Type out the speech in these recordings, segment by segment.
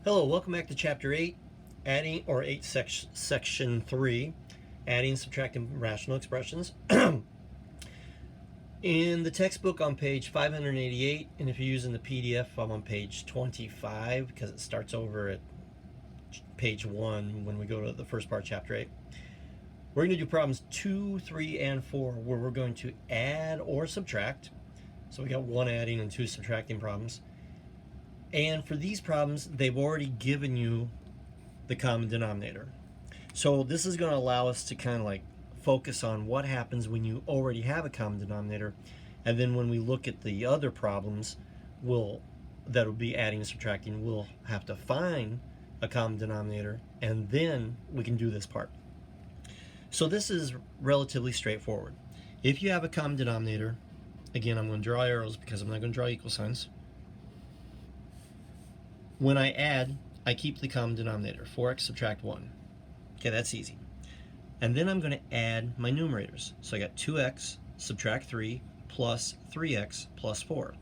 Hello, welcome back to Chapter 8, adding, or 8 Section 3, adding, subtracting rational expressions. In the textbook on page 588, and if you're using the PDF, I'm on page 25 because it starts over at page 1 when we go to the first part of Chapter 8. We're going to do problems 2, 3, and 4 where we're going to add or subtract. So we got 1 adding and 2 subtracting problems. And for these problems, they've already given you the common denominator. So this is going to allow us to kind of like focus on what happens when you already have a common denominator. And then when we look at the other problems, that'll be adding and subtracting, we'll have to find a common denominator, and then we can do this part. So this is relatively straightforward. If you have a common denominator, again, I'm going to draw arrows because I'm not going to draw equal signs. When I add, I keep the common denominator, 4x subtract 1. Okay, that's easy. And then I'm going to add my numerators. So I got 2x subtract 3 plus 3x plus 4.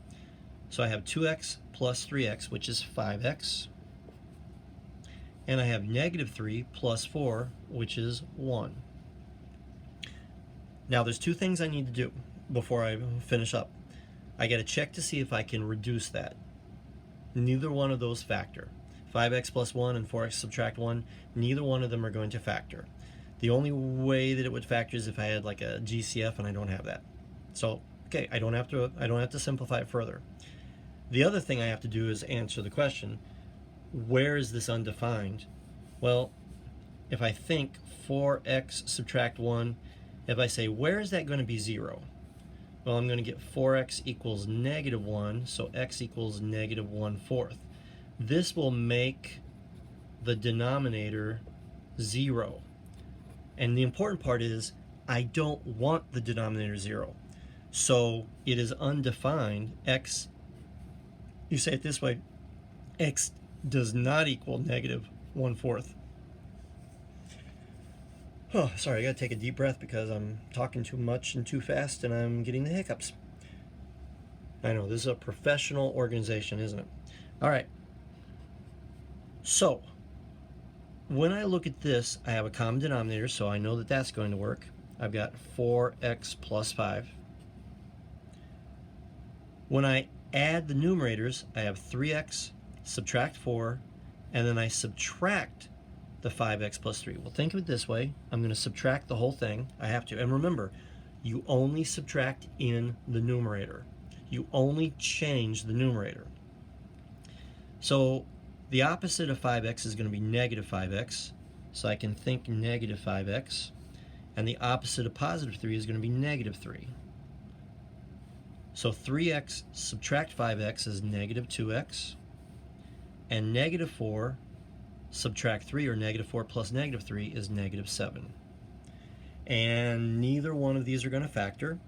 So I have 2x plus 3x, which is 5x. And I have negative 3 plus 4, which is 1. Now there's 2 things I need to do before I finish up. I got to check to see if I can reduce that. Neither one of those factor. 5x plus 1 and 4x subtract 1, neither one of them are going to factor. The only way that it would factor is if I had like a GCF, and I don't have that. So, okay, I don't have to simplify it further. The other thing I have to do is answer the question, where is this undefined? Well, if I think 4x subtract 1, if I say, where is that going to be 0? Well, I'm going to get 4x equals negative 1, so x equals negative 1/4. This will make the denominator 0. And the important part is, I don't want the denominator 0. So it is undefined. X, you say it this way, x does not equal negative 1/4. Oh, sorry, I gotta take a deep breath because I'm talking too much and too fast and I'm getting the hiccups. I know, this is a professional organization, isn't it? All right. So, when I look at this, I have a common denominator, so I know that that's going to work. I've got 4x plus 5. When I add the numerators, I have 3x, subtract 4, and then I subtract the 5x plus 3. Well, think of it this way. I'm going to subtract the whole thing. I have to. And remember, you only subtract in the numerator. You only change the numerator. So the opposite of 5x is going to be negative 5x. So I can think negative 5x. And the opposite of positive 3 is going to be negative 3. So 3x subtract 5x is negative 2x. And negative 4 subtract 3, or negative 4 plus negative 3, is negative 7. And neither one of these are going to factor.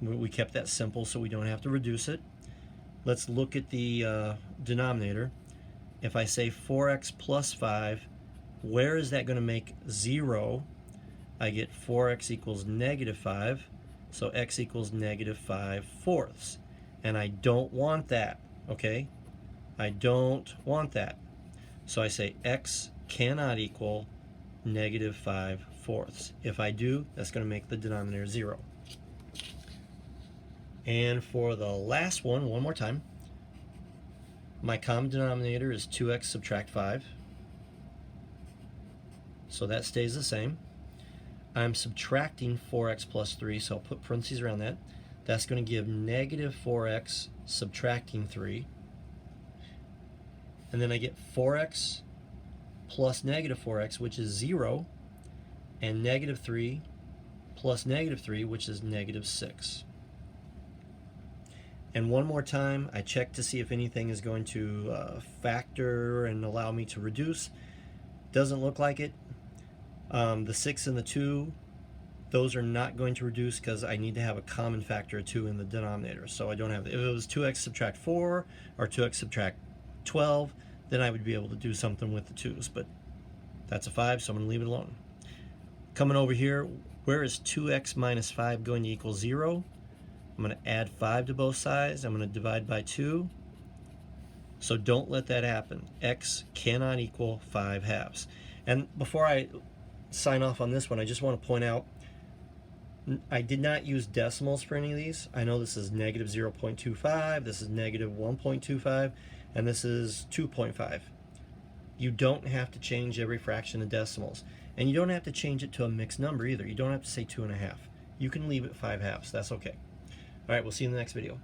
We kept that simple so we don't have to reduce it. Let's look at the denominator. If I say 4x plus 5, where is that going to make 0? I get 4x equals negative 5, so x equals negative 5/4. And I don't want that, okay? I don't want that. So I say x cannot equal negative 5/4. If I do, that's going to make the denominator 0. And for the last one more time, my common denominator is 2x subtract 5. So that stays the same. I'm subtracting 4x plus 3, so I'll put parentheses around that. That's going to give negative 4x subtracting 3. And then I get 4x plus negative 4x, which is 0, and negative 3 plus negative 3, which is negative 6. And one more time, I check to see if anything is going to factor and allow me to reduce. Doesn't look like it. The 6 and the 2, those are not going to reduce because I need to have a common factor of 2 in the denominator. So I don't have it. If it was 2x subtract 4 or 2x subtract 12, then I would be able to do something with the 2's, but that's a 5, so I'm going to leave it alone. Coming over here, where is 2x minus 5 going to equal 0? I'm going to add 5 to both sides. I'm going to divide by 2. So don't let that happen. X cannot equal 5 halves. And before I sign off on this one, I just want to point out I did not use decimals for any of these. I know this is negative 0.25, this is negative 1.25, and this is 2.5. You don't have to change every fraction to decimals. And you don't have to change it to a mixed number either. You don't have to say 2.5. You can leave it 5 halves. That's okay. All right, we'll see you in the next video.